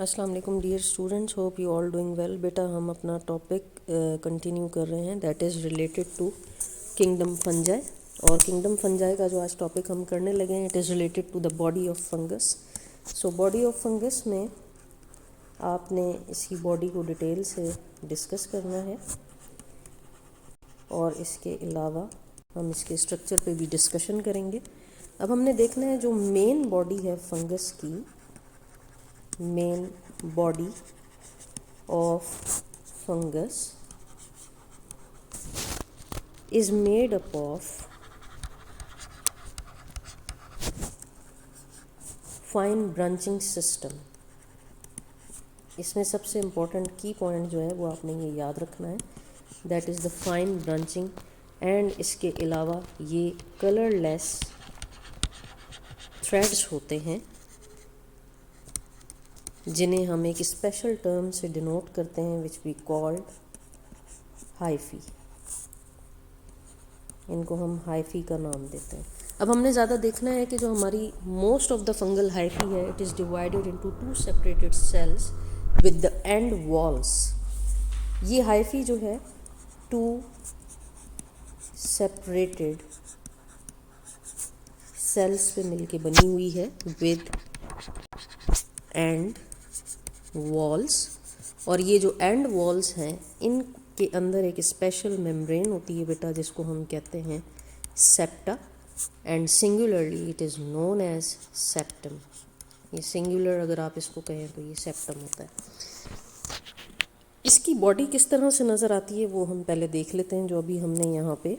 अस्सलाम वालेकुम dear students, hope you all doing well. बेटा हम अपना टॉपिक कंटिन्यू कर रहे हैं, that is related to kingdom fungi. और किंगडम फंजाई का जो आज टॉपिक हम करने लगे हैं, it is related to the body of fungus. So body of fungus में आपने इसकी बॉडी को डिटेल से डिस्कस करना है और इसके अलावा हम इसके स्ट्रक्चर पे भी डिस्कशन करेंगे। अब हमने देखना है जो मेन बॉडी है फंगस की, main body of fungus is made up of fine branching system। इसमें सबसे इम्पोर्टेंट की पॉइंट जो है वो आपने ये याद रखना है, that is the fine branching. And इसके अलावा ये कलरलेस थ्रेड्स होते हैं जिन्हें हम एक स्पेशल टर्म से डिनोट करते हैं, विच वी कॉल्ड हाइफी। इनको हम हाइफी का नाम देते हैं। अब हमने ज़्यादा देखना है कि जो हमारी most of the fungal hyphae है, it is divided into two separated cells with the end walls. ये हाइफी जो है टू सेपरेटेड सेल्स पे मिलके बनी हुई है विद एंड वॉल्स। और ये जो एंड वॉल्स हैं इनके अंदर एक स्पेशल मेम्ब्रेन होती है बेटा, जिसको हम कहते हैं septa, and singularly it is known as septum. ये सिंगुलर अगर आप इसको कहें तो ये सेप्टम होता है। इसकी बॉडी किस तरह से नज़र आती है वो हम पहले देख लेते हैं, जो अभी हमने यहाँ पे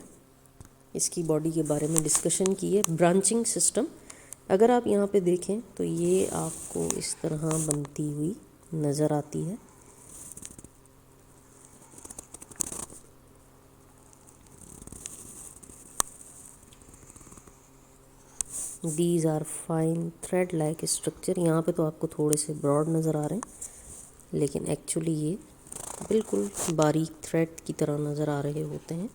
इसकी बॉडी के बारे में डिस्कशन की है। ब्रांचिंग सिस्टम अगर आप यहाँ पे देखें तो ये आपको इस तरह बनती हुई नज़र आती है। These are fine thread like structure. यहाँ पे तो आपको थोड़े से ब्रॉड नज़र आ रहे हैं, लेकिन एक्चुअली ये बिल्कुल बारीक थ्रेड की तरह नज़र आ रहे होते हैं।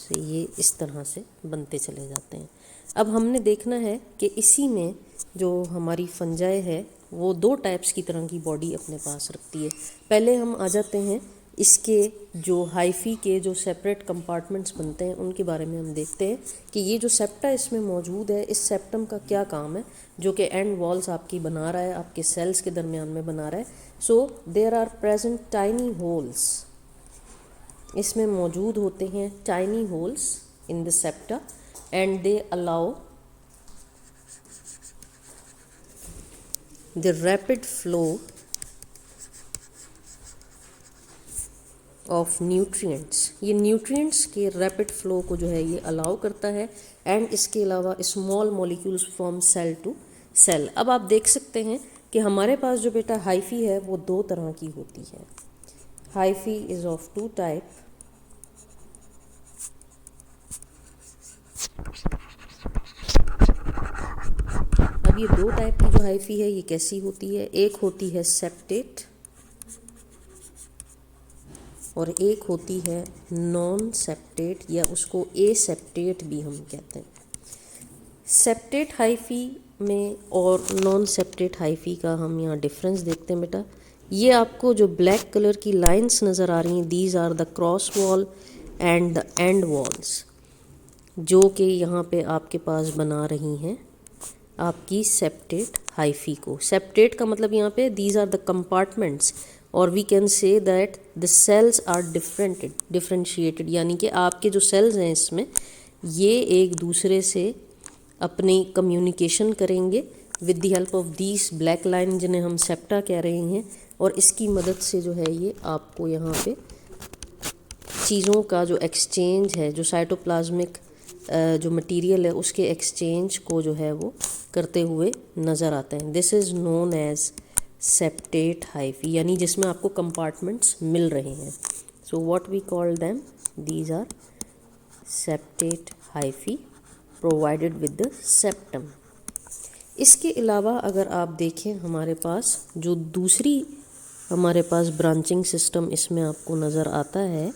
तो ये इस तरह से बनते चले जाते हैं। अब हमने देखना है कि इसी में जो हमारी फंजाई है वो दो टाइप्स की तरह की बॉडी अपने पास रखती है। पहले हम आ जाते हैं इसके जो हाइफी के जो सेपरेट कंपार्टमेंट्स बनते हैं उनके बारे में। हम देखते हैं कि ये जो सेप्टा इसमें मौजूद है, इस सेप्टम का क्या काम है, जो कि एंड वॉल्स आपकी बना रहा है, आपके सेल्स के दरमियान में बना रहा है। So there are present tiny holes. इसमें मौजूद होते हैं tiny holes in the septa, and they allow the rapid flow of nutrients. ये न्यूट्रिएंट्स के रैपिड फ्लो को जो है ये अलाउ करता है। एंड इसके अलावा small molecules from cell to cell. अब आप देख सकते हैं कि हमारे पास जो बेटा हाइफी है वो दो तरह की होती है। Hyphae is of two type. अब ये दो टाइप की जो हाइफी है ये कैसी होती है, एक होती है सेप्टेट और एक होती है नॉन सेप्टेट, या उसको एसेप्टेट भी हम कहते हैं। सेप्टेट हाइफी में और नॉन सेप्टेट हाइफी का हम यहाँ डिफरेंस देखते हैं बेटा। ये आपको जो ब्लैक कलर की लाइंस नज़र आ रही हैं, these are the cross wall and the end walls, जो कि यहाँ पे आपके पास बना रही हैं आपकी सेप्टेट हाइफी को। सेप्टेट का मतलब यहाँ पे दीज आर द कंपार्टमेंट्स, और we can say that the cells are differentiated, यानी कि आपके जो सेल्स हैं इसमें ये एक दूसरे से अपनी कम्युनिकेशन करेंगे with the help of these black line, जिन्हें हम सेप्टा कह रहे हैं। और इसकी मदद से जो है ये आपको यहाँ पे चीज़ों का जो एक्सचेंज है, जो साइटोप्लाज्मिक जो मटेरियल है उसके एक्सचेंज को जो है वो करते हुए नज़र आते हैं। This is known as septate hyphae, यानी जिसमें आपको कंपार्टमेंट्स मिल रहे हैं। So what we call them, these are septate hyphae provided with the septum. इसके अलावा अगर आप देखें हमारे पास जो दूसरी हमारे पास ब्रांचिंग सिस्टम इसमें आपको नज़र आता है,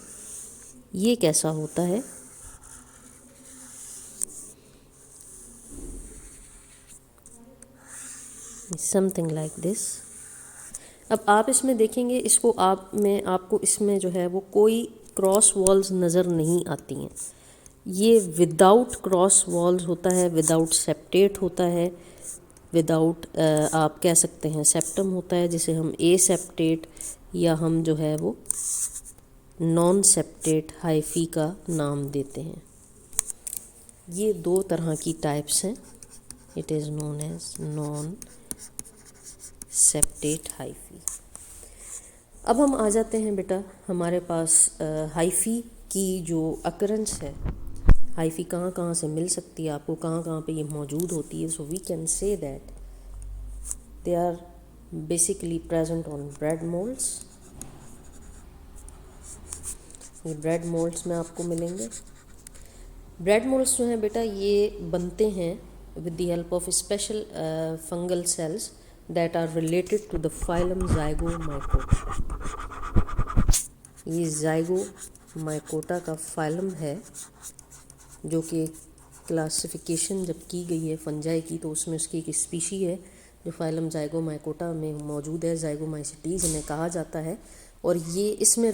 ये कैसा होता है। Something like this. अब आप इसमें देखेंगे, इसको आपको इसमें जो है वो कोई क्रॉस वॉल्स नज़र नहीं आती हैं। ये विदाउट क्रॉस वॉल्स होता है, विदाउट सेप्टेट होता है, विदाउट आप कह सकते हैं सेप्टम होता है, जिसे हम ए सेप्टेट या हम जो है वो नॉन सेप्टेट हाइफी का नाम देते हैं। ये दो तरह की टाइप्स हैं। It is known as non septate hyphae. अब हम आ जाते हैं बेटा, हमारे पास हाइफी की जो अकरेंस है, हाइफी कहाँ कहाँ से मिल सकती है, आपको कहाँ कहाँ पे ये मौजूद होती है। So we can say that they are basically present on bread moulds. ये ब्रेड मोल्ड्स में आपको मिलेंगे। ब्रेड मोल्ड्स जो हैं बेटा, ये बनते हैं with the help of special fungal cells that are related to the phylum zygomycota. ये ज़ाइगोमाइकोटा का फाइलम है, जो कि क्लासिफिकेशन जब की गई है फंजाई की, तो उसमें उसकी एक स्पीशी है जो फाइलम ज़ाइगोमाइकोटा में मौजूद है। ज़ाइगोमाइसिटीज़ इन्हें कहा जाता है, और ये इससे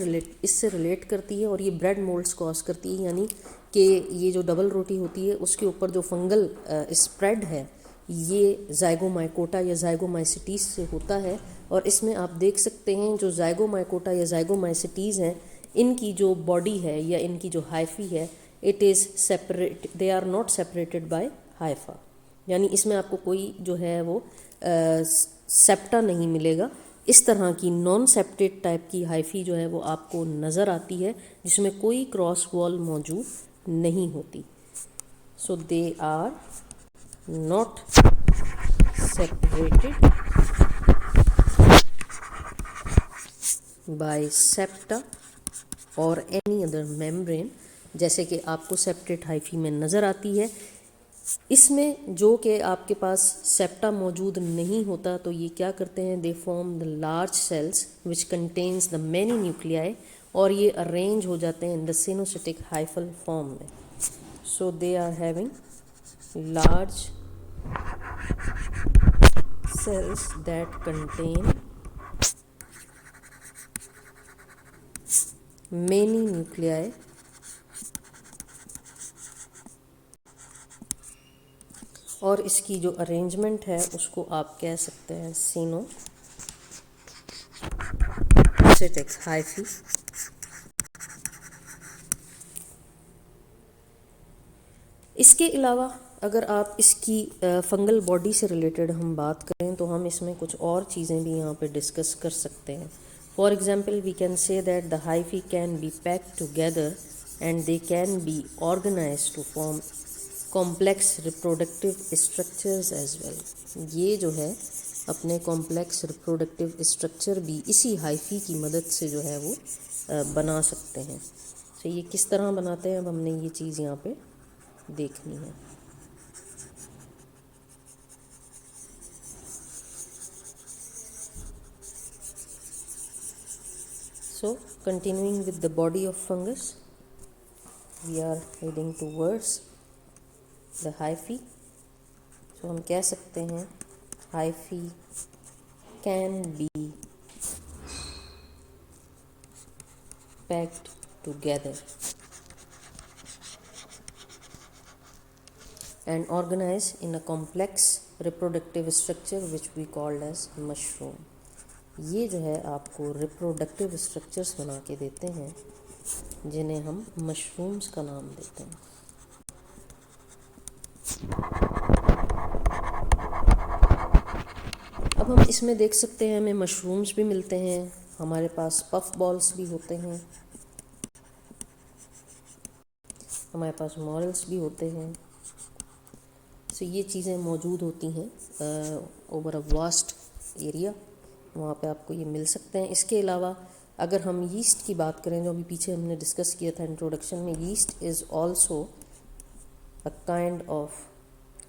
रिलेट करती है, और ये ब्रेड मोल्ड्स कॉज करती है। यानी कि ये जो डबल रोटी होती है उसके ऊपर जो फंगल स्प्रेड है, ये ज़ाइगोमाइकोटा या ज़ाइगोमाइसिटीज़ से होता है। और इसमें आप देख सकते हैं जो ज़ाइगोमाइकोटा या ज़ाइगोमाइसिटीज़ हैं, इनकी जो बॉडी है या इनकी जो हाइफी है, it is separate, they are not separated by hypha. यानी इसमें आपको कोई जो है वो सेप्टा नहीं मिलेगा। इस तरह की नॉन सेप्टेट टाइप की हाइफी जो है वो आपको नज़र आती है, जिसमें कोई क्रॉस वॉल मौजूद नहीं होती। So they are not separated by septa और एनी अदर मेम्ब्रेन, जैसे कि आपको सेप्टेट हाइफी में नज़र आती है। इसमें जो कि आपके पास सेप्टा मौजूद नहीं होता, तो ये क्या करते हैं, they form the large cells which contains the many nuclei, और ये अरेंज हो जाते हैं in the coenocytic hyphal form में। So they are having large cells that contain many nuclei और इसकी जो अरेंजमेंट है उसको आप कह सकते हैं सिनोसिटिक हाइफी। इसके अलावा अगर आप इसकी फंगल बॉडी से रिलेटेड हम बात करें, तो हम इसमें कुछ और चीज़ें भी यहाँ पे डिस्कस कर सकते हैं। For example we can say that the hyphae can be packed together and they can be organised to form complex reproductive structures as well. ये जो है अपने कॉम्प्लेक्स रिप्रोडक्टिव स्ट्रक्चर भी इसी हाइफी की मदद से जो है वो बना सकते हैं। तो ये किस तरह बनाते हैं, अब हमने ये चीज़ यहाँ पे देखनी है। So continuing with the body of fungus, we are heading towards the hyphae. So हम कह सकते हैं hyphae can be packed together and organized in a complex reproductive structure which we called as mushroom. ये जो है आपको reproductive structures बना के देते हैं, जिन्हें हम मशरूम्स का नाम देते हैं। अब हम इसमें देख सकते हैं हमें मशरूम्स भी मिलते हैं, हमारे पास पफ बॉल्स भी होते हैं, हमारे पास मॉरल्स भी होते हैं। सो ये चीज़ें मौजूद होती हैं ओवर अ वास्ट एरिया, वहाँ पे आपको ये मिल सकते हैं। इसके अलावा अगर हम यीस्ट की बात करें, जो अभी पीछे हमने डिस्कस किया था इंट्रोडक्शन में, yeast is also a kind of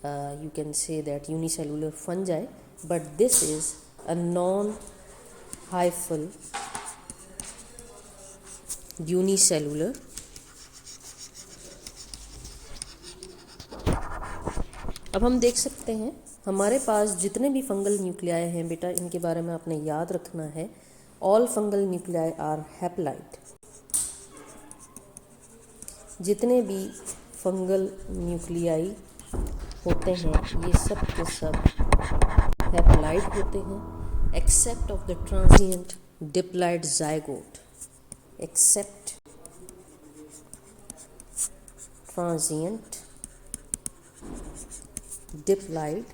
you can say that unicellular fungi, but this is a non-hyphal unicellular अब हम देख सकते हैं हमारे पास जितने भी फंगल न्यूक्लियाई हैं बेटा, इनके बारे में आपने याद रखना है। All fungal nuclei are haploid. जितने भी फंगल न्यूक्लियाई होते हैं ये सब के सब हैप्लॉइड होते हैं, except of the transient diploid zygote. Except transient diploid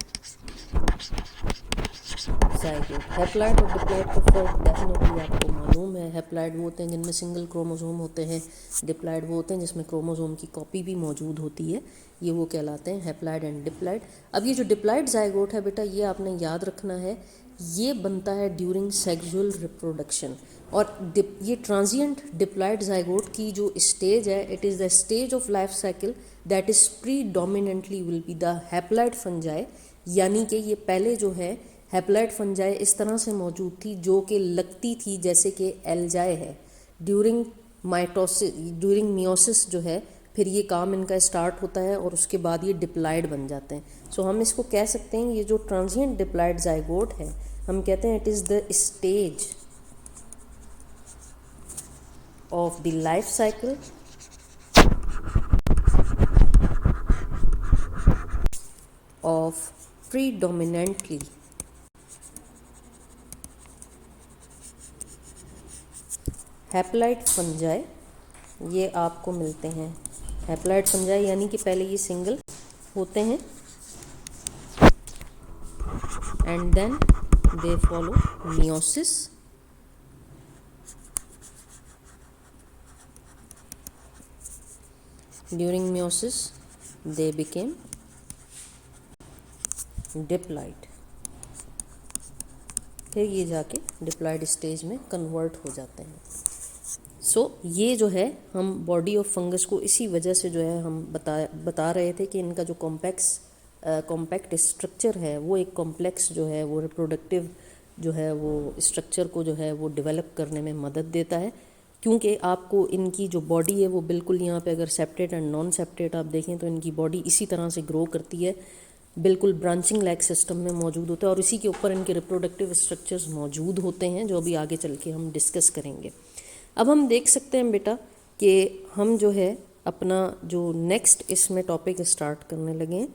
zygote. Haploid और डिप्लॉइड का फर्क डेफिनेटली आपको मालूम है। हैप्लॉइड वो होते हैं जिनमें सिंगल क्रोमोसोम होते हैं, डिप्लॉइड वो होते हैं जिसमें क्रोमोसोम की कॉपी भी मौजूद होती है। ये वो कहलाते हैं हैप्लॉइड एंड डिप्लॉइड। अब ये जो डिप्लॉइड ज़ायगोट है बेटा, ये आपने याद रखना है, ये बनता है ड्यूरिंग सेक्सुअल रिप्रोडक्शन। और ये ट्रांजिएंट डिप्लॉइड ज़ायगोट की जो स्टेज है, it is the stage of life cycle that is predominantly will be the haploid fungi. यानी कि ये पहले जो है हैप्लॉइड फंजाई इस तरह से मौजूद थी जो कि लगती थी जैसे कि एल्जाई है। ड्यूरिंग माइटोसिस, ड्यूरिंग मियोसिस जो है, फिर ये काम इनका स्टार्ट होता है और उसके बाद ये डिप्लॉइड बन जाते हैं। सो हम इसको कह सकते हैं, ये जो ट्रांजिएंट डिप्लॉइड ज़ायगोट है, हम कहते हैं it is the stage of the life cycle of predominantly haploid fungi. ये आपको मिलते हैं हैप्लॉइड फंजाई, यानी कि पहले ये सिंगल होते हैं and then they follow meiosis. During meiosis they became diploid. फिर ये जाके डिप्लॉइड स्टेज में कन्वर्ट हो जाते हैं। सो ये जो है हम बॉडी ऑफ फंगस को इसी वजह से जो है हम बता रहे थे कि इनका जो कॉम्पैक्ट स्ट्रक्चर है, वो एक कॉम्प्लेक्स जो है वो रिप्रोडक्टिव जो है वो स्ट्रक्चर को जो है वो डेवलप करने में मदद देता है। क्योंकि आपको इनकी जो बॉडी है वो बिल्कुल यहाँ पे अगर सेप्टेट एंड नॉन सेप्टेट आप देखें तो इनकी बॉडी इसी तरह से ग्रो करती है, बिल्कुल ब्रांचिंग लाइक सिस्टम में मौजूद होता है और इसी के ऊपर इनके रिप्रोडक्टिव स्ट्रक्चर्स मौजूद होते हैं, जो अभी आगे चल के हम डिस्कस करेंगे। अब हम देख सकते हैं बेटा कि हम जो है अपना जो नेक्स्ट इसमें टॉपिक स्टार्ट करने लगे,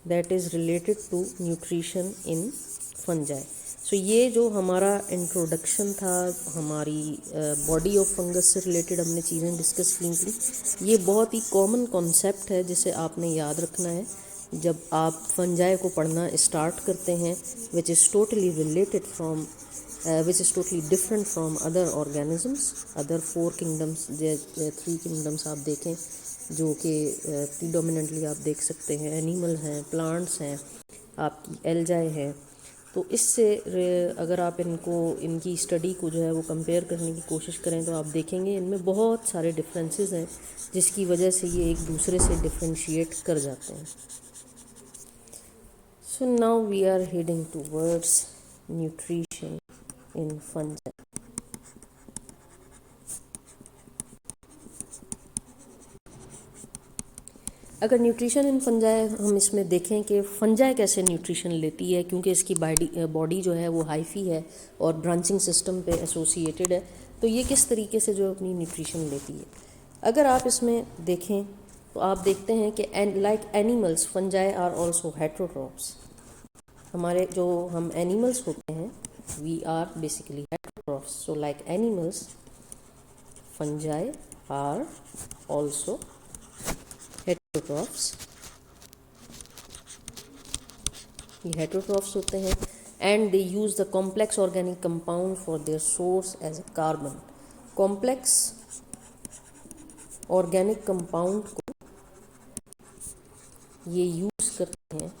that is related to nutrition in fungi. So ये जो हमारा इंट्रोडक्शन था, हमारी बॉडी ऑफ फंगस से रिलेटेड हमने चीज़ें डिस्कस की थी। ये बहुत ही कॉमन कॉन्सेप्ट है जिसे आपने याद रखना है जब आप फंजाई को पढ़ना स्टार्ट करते हैं, which is totally related from which is totally different from other organisms, other 4 kingdoms, 3 kingdoms आप देखें जो कि प्रीडोमिनेंटली आप देख सकते हैं, एनिमल हैं, प्लांट्स हैं, आपकी एल्जाई है। तो इससे अगर आप इनकी स्टडी को जो है वो कंपेयर करने की कोशिश करें तो आप देखेंगे इनमें बहुत सारे डिफरेंसेस हैं जिसकी वजह से ये एक दूसरे से डिफ्रेंशिएट कर जाते हैं। So now we are heading towards nutrition in fungi. अगर न्यूट्रिशन इन फंजाई हम इसमें देखें कि फंजाई कैसे न्यूट्रिशन लेती है, क्योंकि इसकी बॉडी जो है वो हाइफी है और ब्रांचिंग सिस्टम पे एसोसिएटेड है, तो ये किस तरीके से जो अपनी न्यूट्रिशन लेती है। अगर आप इसमें देखें तो आप देखते हैं कि like animals fungi are also heterotrophs. हमारे जो हम एनिमल्स होते हैं we are basically heterotrophs. So like animals fungi are also heterotrophs. ये हेट्रोट्रॉप्स होते हैं and they use the complex organic compound for their source as a carbon. Complex organic compound को ये यूज करते हैं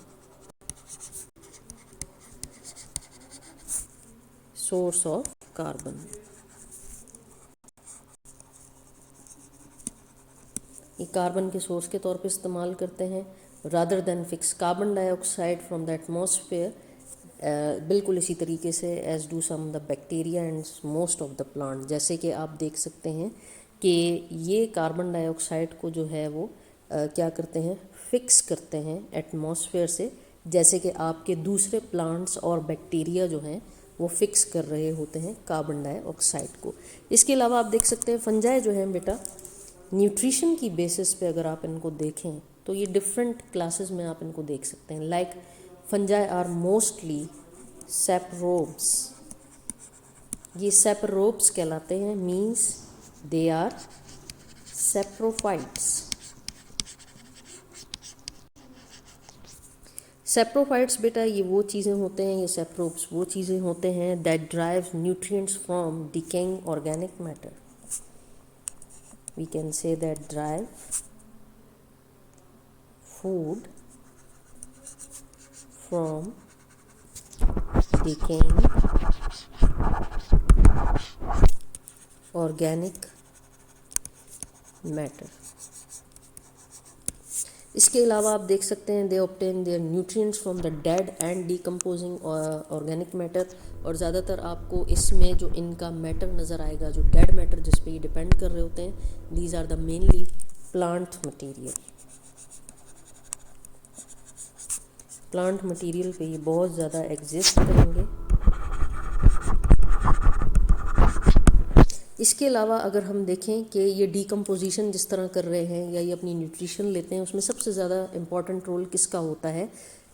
सोर्स ऑफ कार्बन। ये carbon के source के तौर पे इस्तेमाल करते हैं rather than fix carbon dioxide from the atmosphere. बिल्कुल इसी तरीके से as do some the bacteria and most of the plant. जैसे कि आप देख सकते हैं कि ये कार्बन डाइऑक्साइड को जो है वो क्या करते हैं, फिक्स करते हैं एटमॉस्फेयर से, जैसे कि आपके दूसरे प्लांट्स और बैक्टीरिया जो हैं वो फिक्स कर रहे होते हैं कार्बन डाइऑक्साइड को। इसके अलावा आप देख सकते हैं फंजाई जो हैं बेटा, न्यूट्रिशन की बेसिस पे अगर आप इनको देखें तो ये डिफरेंट क्लासेस में आप इनको देख सकते हैं। Like fungi are mostly saprobes, ये सैप्रोब्स कहलाते हैं, means they are saprophytes. Saprophytes बेटा ये वो चीज़ें होते हैं, ये सैप्रोब्स वो चीज़ें होते हैं that drive nutrients from decaying organic matter. We can say that drive food from decaying organic matter. इसके अलावा आप देख सकते हैं they obtain their nutrients from the dead and decomposing organic matter. और ज़्यादातर आपको इसमें जो इनका मैटर नज़र आएगा, जो डेड मैटर जिस पे ये डिपेंड कर रहे होते हैं, these are the mainly plant material. Plant material पे ये बहुत ज़्यादा एग्जिस्ट करेंगे। इसके अलावा अगर हम देखें कि ये डीकम्पोजिशन जिस तरह कर रहे हैं या ये अपनी न्यूट्रिशन लेते हैं, उसमें सबसे ज़्यादा इम्पॉर्टेंट रोल किसका होता है?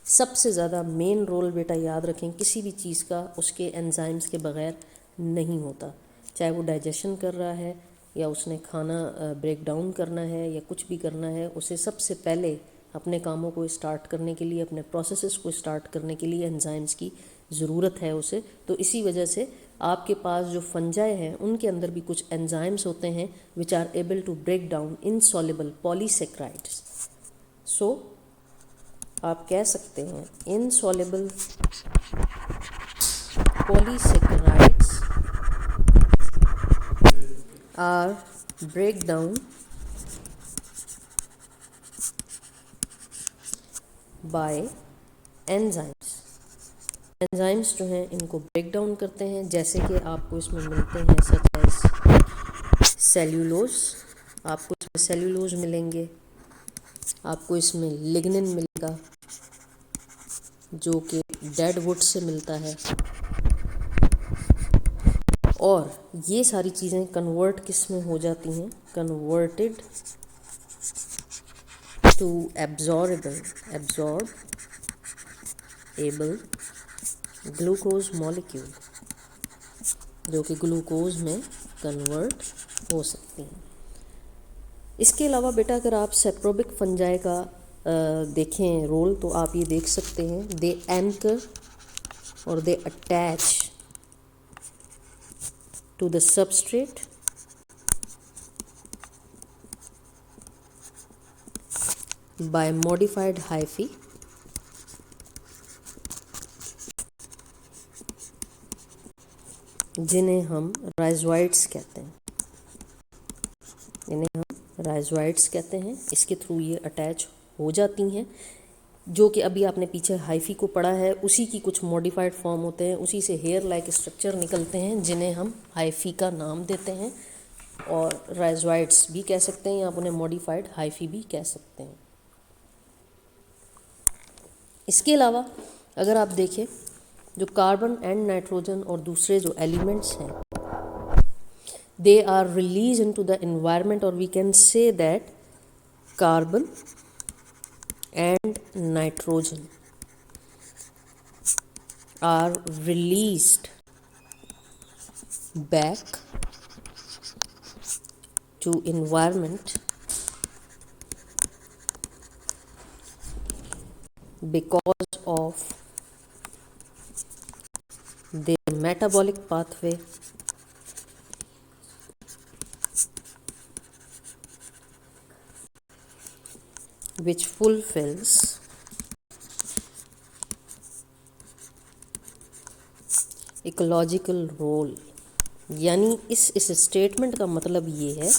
सबसे ज़्यादा मेन रोल बेटा याद रखें किसी भी चीज़ का उसके एंजाइम्स के बग़ैर नहीं होता। चाहे वो डाइजेशन कर रहा है या उसने खाना ब्रेक डाउन करना है या कुछ भी करना है, उसे सबसे पहले अपने कामों को स्टार्ट करने के लिए, अपने प्रोसेसेस को स्टार्ट करने के लिए एंजाइम्स की ज़रूरत है उसे। तो इसी वजह से आपके पास जो फंजाई हैं उनके अंदर भी कुछ एंजाइम्स होते हैं which are able to break down insoluble polysaccharides. So आप कह सकते हैं insoluble polysaccharides are break down by enzymes. Enzymes जो हैं इनको ब्रेक डाउन करते हैं, जैसे कि आपको इसमें मिलते हैं सच एज सेल्यूलोज, आपको इसमें सेल्यूलोज मिलेंगे, आपको इसमें लिग्निन मिलेगा जो कि डेड वुड से मिलता है। और ये सारी चीज़ें कन्वर्ट किस में हो जाती हैं? Converted to absorbable glucose molecule, जो कि ग्लूकोज में कन्वर्ट हो सकती हैं। इसके अलावा बेटा अगर आप सेप्रोबिक फंजाई का देखें रोल, तो आप ये देख सकते हैं दे एंकर और they attach to the substrate by modified hyphae जिन्हें हम राइजोइड्स कहते हैं, इसके थ्रू ये अटैच हो जाती हैं, जो कि अभी आपने पीछे हाइफी को पढ़ा है, उसी की कुछ मॉडिफाइड फॉर्म होते हैं, उसी से हेयर लाइक स्ट्रक्चर निकलते हैं जिन्हें हम हाइफी का नाम देते हैं और राइजोइड्स भी कह सकते हैं या आप उन्हें मॉडिफाइड हाइफी भी कह सकते हैं। इसके अलावा अगर आप देखें जो कार्बन एंड नाइट्रोजन और दूसरे जो एलिमेंट्स हैं, they are release into the environment, और we can say that carbon and nitrogen are released back to environment because of their metabolic pathway which fulfills ecological role। यानी इस statement का मतलब ये है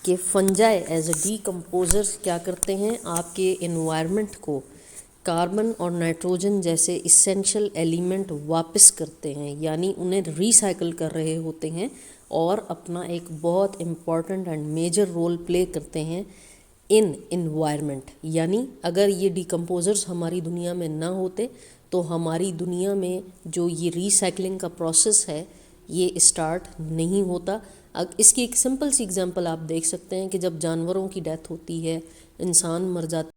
कि फंजाई एज ए डीकम्पोजर्स क्या करते हैं, आपके एनवायरनमेंट को कार्बन और नाइट्रोजन जैसे इसेंशियल एलिमेंट वापस करते हैं, यानी उन्हें रिसाइकल कर रहे होते हैं और अपना एक बहुत important and major role play करते हैं इन इन्वायरमेंट, यानी अगर ये डिकम्पोजर्स हमारी दुनिया में ना होते तो हमारी दुनिया में जो ये रिसाइकलिंग का प्रोसेस है ये स्टार्ट नहीं होता। इसकी एक सिंपल सी एग्जांपल आप देख सकते हैं कि जब जानवरों की डेथ होती है, इंसान मर जाता